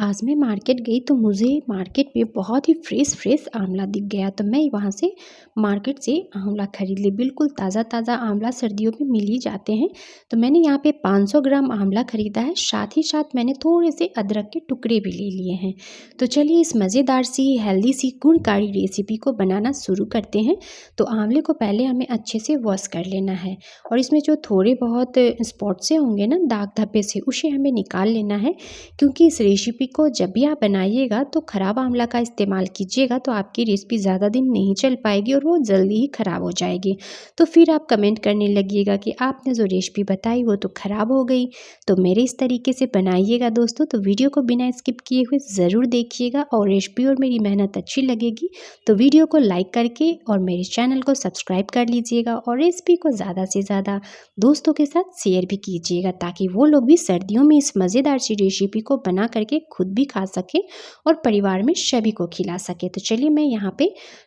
आज मैं मार्केट गई तो मुझे मार्केट में बहुत ही फ्रेश आंवला दिख गया। तो मैं वहाँ से मार्केट से आंवला खरीद ली। बिल्कुल ताज़ा आंवला सर्दियों में मिल ही जाते हैं। तो मैंने यहाँ पे 500 ग्राम आंवला खरीदा है। साथ ही साथ मैंने थोड़े से अदरक के टुकड़े भी ले लिए हैं। तो चलिए इस मज़ेदार सी हेल्दी सी गुणकारी रेसिपी को बनाना शुरू करते हैं। तो आंवले को पहले हमें अच्छे से वॉश कर लेना है और इसमें जो थोड़े बहुत स्पॉट से होंगे ना, दाग धब्बे से, उसे हमें निकाल लेना है। क्योंकि इस रेसिपी को जब भी आप बनाइएगा तो ख़राब आंवला का इस्तेमाल कीजिएगा तो आपकी रेसिपी ज़्यादा दिन नहीं चल पाएगी और वो जल्दी ही ख़राब हो जाएगी। तो फिर आप कमेंट करने लगिएगा कि आपने जो रेसिपी बताई वो तो ख़राब हो गई। तो मेरे इस तरीके से बनाइएगा दोस्तों। तो वीडियो को बिना स्किप किए हुए ज़रूर देखिएगा और रेसिपी और मेरी मेहनत अच्छी लगेगी तो वीडियो को लाइक करके और मेरे चैनल को सब्सक्राइब कर लीजिएगा और रेसिपी को ज़्यादा से ज़्यादा दोस्तों के साथ शेयर भी कीजिएगा ताकि वो लोग भी सर्दियों में इस मज़ेदार सी रेसिपी को बना करके खुद भी खा सके और परिवार में सभी को खिला सके। तो चलिए मैं यहाँ पे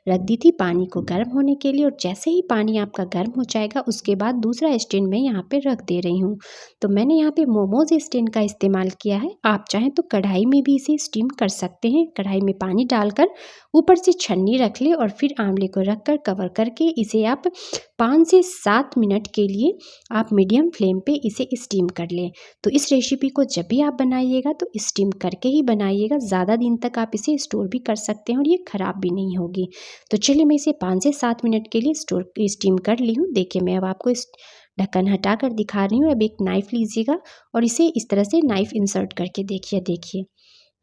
रख दी थी पानी को गर्म होने के लिए और जैसे ही पानी आपका गर्म हो जाएगा उसके बाद दूसरा स्टैंड में यहाँ पे रख दे रही हूँ। तो मैंने यहाँ पे मोमोज स्टैंड का इस्तेमाल किया है। आप चाहें तो कढ़ाई में भी इसे स्टीम कर सकते हैं। कढ़ाई में पानी डालकर ऊपर से छन्नी रख ले और फिर आंवले को रख कर कवर करके इसे आप 5 से 7 मिनट के लिए आप मीडियम फ्लेम पे इसे स्टीम कर लें। तो इस रेसिपी को जब भी आप बनाइएगा तो स्टीम करके ही बनाइएगा। ज़्यादा दिन तक आप इसे स्टोर भी कर सकते हैं और ये ख़राब भी नहीं होगी। तो चलिए मैं इसे 5 से 7 मिनट के लिए स्टीम कर ली हूँ। देखिए मैं अब आपको इस ढक्कन हटा कर दिखा रही हूँ। अब एक नाइफ़ लीजिएगा और इसे इस तरह से नाइफ़ इंसर्ट करके देखिए।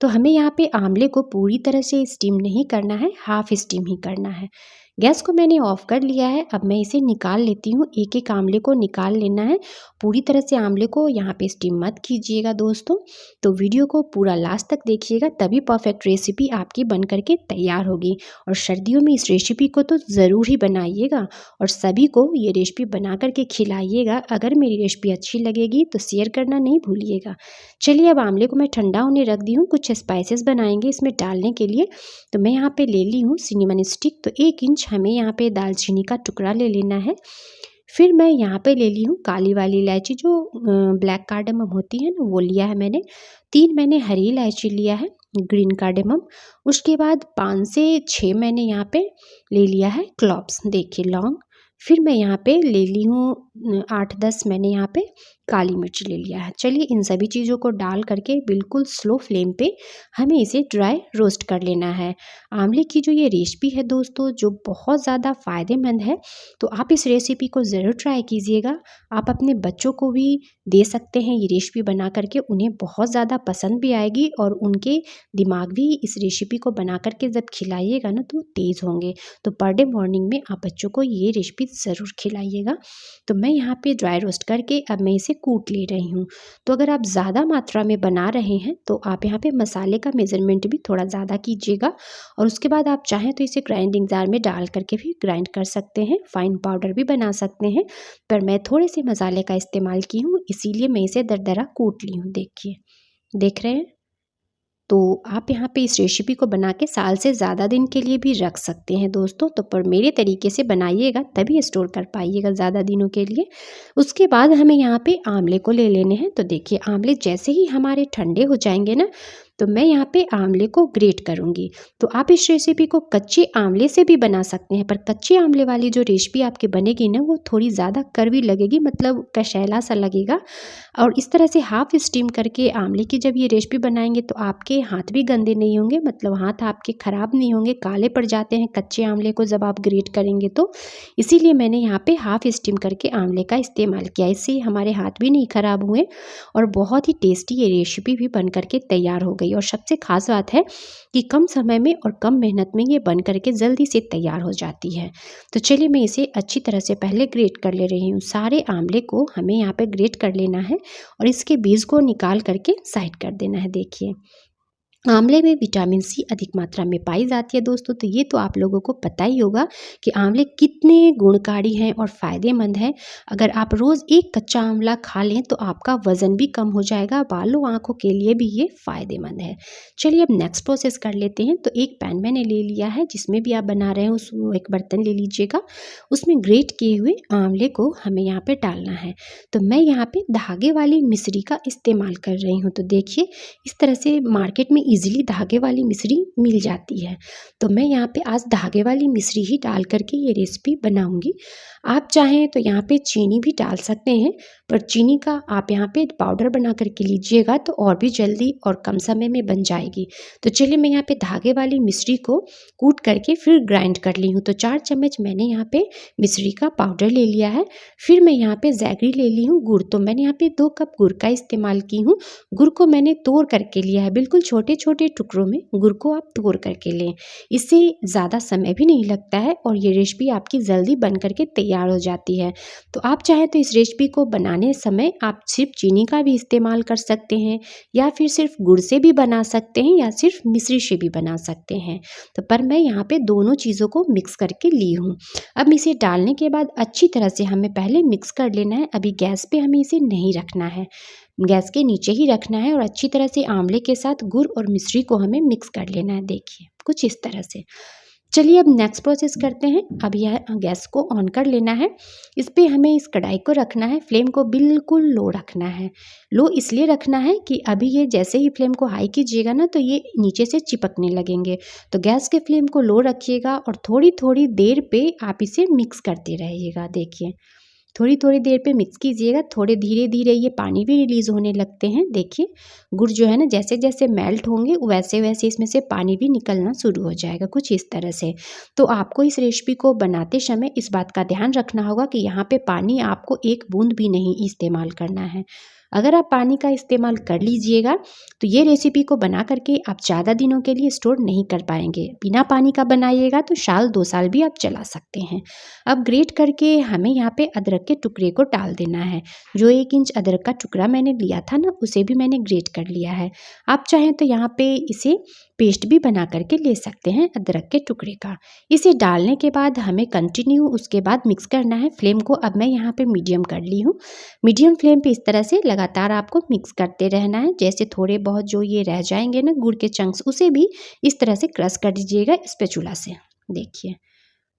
तो हमें यहाँ पे आंवले को पूरी तरह से स्टीम नहीं करना है, हाफ स्टीम ही करना है। गैस को मैंने ऑफ कर लिया है। अब मैं इसे निकाल लेती हूँ। एक एक आंवले को निकाल लेना है। पूरी तरह से आंवले को यहाँ पे स्टीम मत कीजिएगा दोस्तों। तो वीडियो को पूरा लास्ट तक देखिएगा तभी परफेक्ट रेसिपी आपकी बन करके तैयार होगी। और सर्दियों में इस रेसिपी को तो ज़रूर ही बनाइएगा और सभी को ये रेसिपी बना करके खिलाइएगा। अगर मेरी रेसिपी अच्छी लगेगी तो शेयर करना नहीं भूलिएगा। चलिए अब आंवले को मैं ठंडा होने रख दी हूँ। कुछ स्पाइसेस बनाएंगे इसमें डालने के लिए। तो मैं यहाँ पे ले ली हूँ सिनेमन स्टिक। तो 1 इंच हमें यहाँ पे दालचीनी का टुकड़ा ले लेना है। फिर मैं यहाँ पे ले ली हूँ काली वाली इलायची, जो ब्लैक कार्डेमम होती है ना, वो लिया है मैंने। 3 मैंने हरी इलायची लिया है, ग्रीन कार्डेमम। उसके बाद 5 से 6 मैंने यहाँ पे ले लिया है क्लॉव्स, देखिए लौंग। फिर मैं यहाँ पे ले ली हूँ 8-10 मैंने यहाँ पे काली मिर्च ले लिया है। चलिए इन सभी चीज़ों को डाल करके बिल्कुल स्लो फ्लेम पे हमें इसे ड्राई रोस्ट कर लेना है। आंवले की जो ये रेसिपी है दोस्तों, जो बहुत ज़्यादा फ़ायदेमंद है, तो आप इस रेसिपी को ज़रूर ट्राई कीजिएगा। आप अपने बच्चों को भी दे सकते हैं ये रेसिपी बना करके, उन्हें बहुत ज़्यादा पसंद भी आएगी और उनके दिमाग भी इस रेसिपी को बना करके जब खिलाइएगा ना तो तेज़ होंगे। तो पर डे मॉर्निंग में आप बच्चों को ये रेसिपी ज़रूर खिलाइएगा। तो मैं यहाँ पे ड्राई रोस्ट करके अब मैं इसे कूट ले रही हूँ। तो अगर आप ज़्यादा मात्रा में बना रहे हैं तो आप यहाँ पे मसाले का मेज़रमेंट भी थोड़ा ज़्यादा कीजिएगा और उसके बाद आप चाहें तो इसे ग्राइंडिंग जार में डाल करके भी ग्राइंड कर सकते हैं, फाइन पाउडर भी बना सकते हैं। पर मैं थोड़े से मसाले का इस्तेमाल की हूँ इसीलिए मैं इसे दरदरा कूट ली हूँ। देखिए, देख रहे हैं। तो आप यहाँ पे इस रेसिपी को बना के साल से ज़्यादा दिन के लिए भी रख सकते हैं दोस्तों। तो पर मेरे तरीके से बनाइएगा तभी स्टोर कर पाइएगा ज़्यादा दिनों के लिए। उसके बाद हमें यहाँ पे आंवले को ले लेने हैं। तो देखिए आंवले जैसे ही हमारे ठंडे हो जाएंगे ना तो मैं यहाँ पे आंवले को ग्रेट करूँगी। तो आप इस रेसिपी को कच्चे आंवले से भी बना सकते हैं, पर कच्चे आंवले वाली जो रेसिपी आपकी बनेगी ना वो थोड़ी ज़्यादा कड़वी लगेगी, मतलब कशैला सा लगेगा। और इस तरह से हाफ स्टीम करके आंवले की जब ये रेसिपी बनाएंगे तो आपके हाथ भी गंदे नहीं होंगे, मतलब हाथ आपके ख़राब नहीं होंगे, काले पड़ जाते हैं कच्चे आंवले को जब आप ग्रेट करेंगे तो। इसीलिए मैंने यहाँ पे हाफ स्टीम करके आंवले का इस्तेमाल किया। इससे हमारे हाथ भी नहीं ख़राब हुए और बहुत ही टेस्टी ये रेसिपी भी बन करके तैयार हो गई। और सबसे खास बात है कि कम समय में और कम मेहनत में ये बन करके जल्दी से तैयार हो जाती है। तो चलिए मैं इसे अच्छी तरह से पहले ग्रेट कर ले रही हूँ। सारे आंवले को हमें यहाँ पे ग्रेट कर लेना है और इसके बीज को निकाल करके साइड कर देना है। देखिए आंवले में विटामिन सी अधिक मात्रा में पाई जाती है दोस्तों। तो ये तो आप लोगों को पता ही होगा कि आंवले कितने गुणकारी हैं और फ़ायदेमंद हैं। अगर आप रोज़ एक कच्चा आंवला खा लें तो आपका वज़न भी कम हो जाएगा, बालों आँखों के लिए भी ये फ़ायदेमंद है। चलिए अब नेक्स्ट प्रोसेस कर लेते हैं। तो एक पैन मैंने ले लिया है, जिसमें भी आप बना रहे हैं उस एक बर्तन ले लीजिएगा। उसमें ग्रेट किए हुए आंवले को हमें यहाँ पे डालना है। तो मैं यहाँ पे धागे वाली मिश्री का इस्तेमाल कर रही हूँ। तो देखिए इस तरह से मार्केट में इजीली धागे वाली मिश्री मिल जाती है। तो मैं यहाँ पे आज धागे वाली मिश्री ही डाल करके ये रेसिपी बनाऊंगी। आप चाहें तो यहाँ पे चीनी भी डाल सकते हैं, पर चीनी का आप यहाँ पे पाउडर बना करके लीजिएगा तो और भी जल्दी और कम समय में बन जाएगी। तो चलिए मैं यहाँ पे धागे वाली मिश्री को कूट करके फिर ग्राइंड कर ली हूँ। तो 4 चम्मच मैंने यहाँ पे मिश्री का पाउडर ले लिया है। फिर मैं यहाँ पे जैगरी ले ली हूँ, गुड़। तो मैंने यहाँ पे 2 कप गुड़ का इस्तेमाल की हूँ। गुड़ को मैंने तोड़ करके लिया है, बिल्कुल छोटे छोटे टुकड़ों में गुड़ को आप तोड़ करके लें। इससे ज़्यादा समय भी नहीं लगता है और ये रेसिपी आपकी जल्दी बन करके तैयार हो जाती है। तो आप चाहें तो इस रेसिपी को बनाने समय आप सिर्फ चीनी का भी इस्तेमाल कर सकते हैं, या फिर सिर्फ गुड़ से भी बना सकते हैं, या सिर्फ मिश्री से भी बना सकते हैं। तो पर मैं यहाँ पे दोनों चीज़ों को मिक्स करके ली हूँ। अब इसे डालने के बाद अच्छी तरह से हमें पहले मिक्स कर लेना है। अभी गैस पे हमें इसे नहीं रखना है, गैस के नीचे ही रखना है और अच्छी तरह से आंवले के साथ गुड़ और मिश्री को हमें मिक्स कर लेना है। देखिए कुछ इस तरह से। चलिए अब नेक्स्ट प्रोसेस करते हैं। अब यह गैस को ऑन कर लेना है। इस पे हमें इस कढ़ाई को रखना है, फ्लेम को बिल्कुल लो रखना है। लो इसलिए रखना है कि अभी ये जैसे ही फ्लेम को हाई कीजिएगा ना तो ये नीचे से चिपकने लगेंगे। तो गैस के फ्लेम को लो रखिएगा और थोड़ी थोड़ी देर पे आप इसे मिक्स करते रहिएगा। देखिए थोड़ी थोड़ी देर पे मिक्स कीजिएगा, थोड़े धीरे धीरे ये पानी भी रिलीज़ होने लगते हैं। देखिए गुड़ जो है ना जैसे जैसे मेल्ट होंगे वैसे वैसे इसमें से पानी भी निकलना शुरू हो जाएगा, कुछ इस तरह से। तो आपको इस रेसिपी को बनाते समय इस बात का ध्यान रखना होगा कि यहाँ पे पानी आपको एक बूंद भी नहीं इस्तेमाल करना है। अगर आप पानी का इस्तेमाल कर लीजिएगा तो ये रेसिपी को बना करके आप ज़्यादा दिनों के लिए स्टोर नहीं कर पाएंगे। बिना पानी का बनाइएगा तो साल 2 साल भी आप चला सकते हैं। अब ग्रेट करके हमें यहाँ पे अदरक के टुकड़े को डाल देना है। जो 1 इंच अदरक का टुकड़ा मैंने लिया था ना उसे भी मैंने ग्रेट कर लिया है। आप चाहें तो यहाँ पे इसे पेस्ट भी बना करके ले सकते हैं अदरक के टुकड़े का। इसे डालने के बाद हमें कंटिन्यू उसके बाद मिक्स करना है। फ्लेम को अब मैं यहाँ पे मीडियम कर ली हूँ। मीडियम फ्लेम पे इस तरह से लगातार आपको मिक्स करते रहना है। जैसे थोड़े बहुत जो ये रह जाएंगे ना गुड़ के चंक्स, उसे भी इस तरह से क्रश कर दीजिएगा स्पैचुला से। देखिए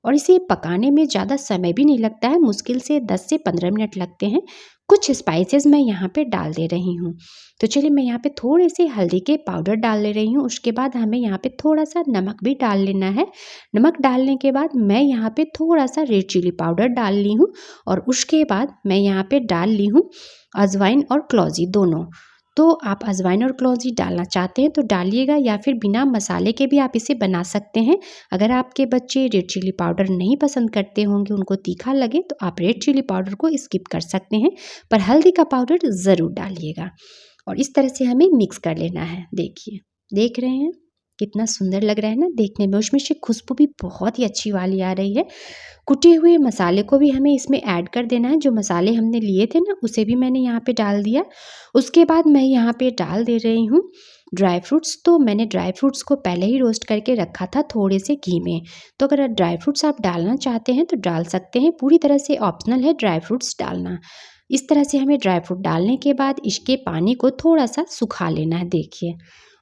और इसे पकाने में ज़्यादा समय भी नहीं लगता है, मुश्किल से 10 से 15 मिनट लगते हैं। कुछ स्पाइसेस मैं यहाँ पे डाल दे रही हूँ। तो चलिए मैं यहाँ पे थोड़े से हल्दी के पाउडर डाल ले रही हूँ। उसके बाद हमें यहाँ पे थोड़ा सा नमक भी डाल लेना है। नमक डालने के बाद मैं यहाँ पे थोड़ा सा रेड चिली पाउडर डाल ली हूँ और उसके बाद मैं यहाँ पे डाल ली हूँ अजवाइन और क्लौजी दोनों। तो आप अजवाइन और क्लौजी डालना चाहते हैं तो डालिएगा, या फिर बिना मसाले के भी आप इसे बना सकते हैं। अगर आपके बच्चे रेड चिली पाउडर नहीं पसंद करते होंगे, उनको तीखा लगे, तो आप रेड चिली पाउडर को स्किप कर सकते हैं, पर हल्दी का पाउडर ज़रूर डालिएगा। और इस तरह से हमें मिक्स कर लेना है। देखिए देख रहे हैं कितना सुंदर लग रहा है ना देखने में, उसमें से खुशबू भी बहुत ही अच्छी वाली आ रही है। कुटे हुए मसाले को भी हमें इसमें ऐड कर देना है। जो मसाले हमने लिए थे ना उसे भी मैंने यहाँ पे डाल दिया। उसके बाद मैं यहाँ पे डाल दे रही हूँ ड्राई फ्रूट्स। तो मैंने ड्राई फ्रूट्स को पहले ही रोस्ट करके रखा था थोड़े से घी में। तो अगर ड्राई फ्रूट्स आप डालना चाहते हैं तो डाल सकते हैं, पूरी तरह से ऑप्शनल है ड्राई फ्रूट्स डालना। इस तरह से हमें ड्राई फ्रूट डालने के बाद इसके पानी को थोड़ा सा सुखा लेना है। देखिए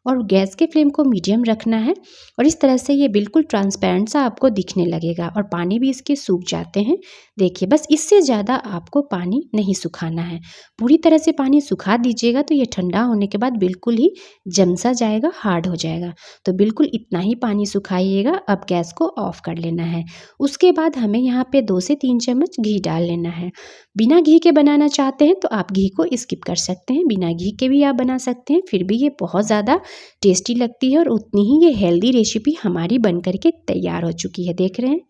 और गैस के फ्लेम को मीडियम रखना है और इस तरह से ये बिल्कुल ट्रांसपेरेंट सा आपको दिखने लगेगा और पानी भी इसके सूख जाते हैं। देखिए बस इससे ज़्यादा आपको पानी नहीं सुखाना है। पूरी तरह से पानी सुखा दीजिएगा तो ये ठंडा होने के बाद बिल्कुल ही जम सा जाएगा, हार्ड हो जाएगा। तो बिल्कुल इतना ही पानी सुखाइएगा। अब गैस को ऑफ कर लेना है। उसके बाद हमें यहाँ पे 2 से 3 चम्मच घी डाल लेना है। बिना घी के बनाना चाहते हैं तो आप घी को स्किप कर सकते हैं, बिना घी के भी आप बना सकते हैं, फिर भी ये बहुत ज़्यादा टेस्टी लगती है और उतनी ही ये हेल्दी रेसिपी हमारी बन करके तैयार हो चुकी है। देख रहे हैं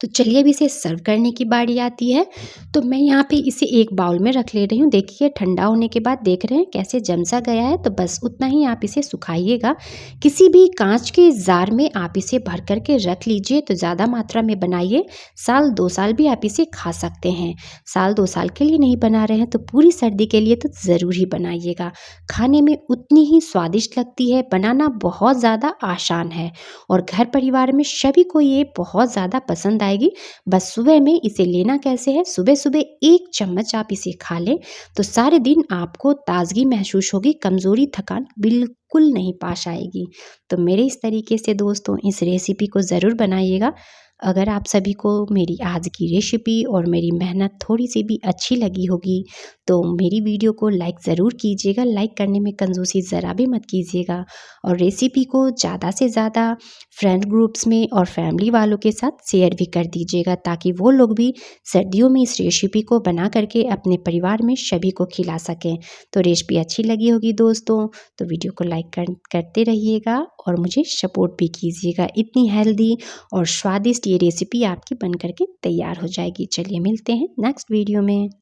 तो चलिए अब इसे सर्व करने की बारी आती है। तो मैं यहाँ पे इसे एक बाउल में रख ले रही हूँ। देखिए ठंडा होने के बाद देख रहे हैं कैसे जम सा गया है। तो बस उतना ही आप इसे सुखाइएगा। किसी भी कांच के जार में आप इसे भर कर के रख लीजिए। तो ज़्यादा मात्रा में बनाइए, साल 2 साल भी आप इसे खा सकते हैं। साल 2 साल के लिए नहीं बना रहे हैं तो पूरी सर्दी के लिए तो ज़रूर ही बनाइएगा। खाने में उतनी ही स्वादिष्ट लगती है, बनाना बहुत ज़्यादा आसान है और घर परिवार में सभी को ये बहुत ज़्यादा पसंद आएगी। बस सुबह में इसे लेना कैसे है, सुबह-सुबह 1 चम्मच आप इसे खा लें तो सारे दिन आपको ताज़गी महसूस होगी, कमज़ोरी, थकान बिल्कुल नहीं पास आएगी। तो मेरे इस तरीके से दोस्तों इस रेसिपी को ज़रूर बनाइएगा। अगर आप सभी को मेरी आज की रेसिपी और मेरी मेहनत थोड़ी-सी भी अच्छी लगी होगी, तो मेरी वीडियो को लाइक ज़रूर कीजिएगा। लाइक करने में कंजूसी ज़रा भी मत कीजिएगा और रेसिपी को ज़्यादा से ज़्यादा फ्रेंड ग्रुप्स में और फैमिली वालों के साथ शेयर भी कर दीजिएगा ताकि वो लोग भी सर्दियों में इस रेसिपी को बना करके अपने परिवार में सभी को खिला सकें। तो रेसिपी अच्छी लगी होगी दोस्तों तो वीडियो को लाइक करते रहिएगा और मुझे सपोर्ट भी कीजिएगा। इतनी हेल्दी और स्वादिष्ट ये रेसिपी आपकी बन करके तैयार हो जाएगी। चलिए मिलते हैं नेक्स्ट वीडियो में।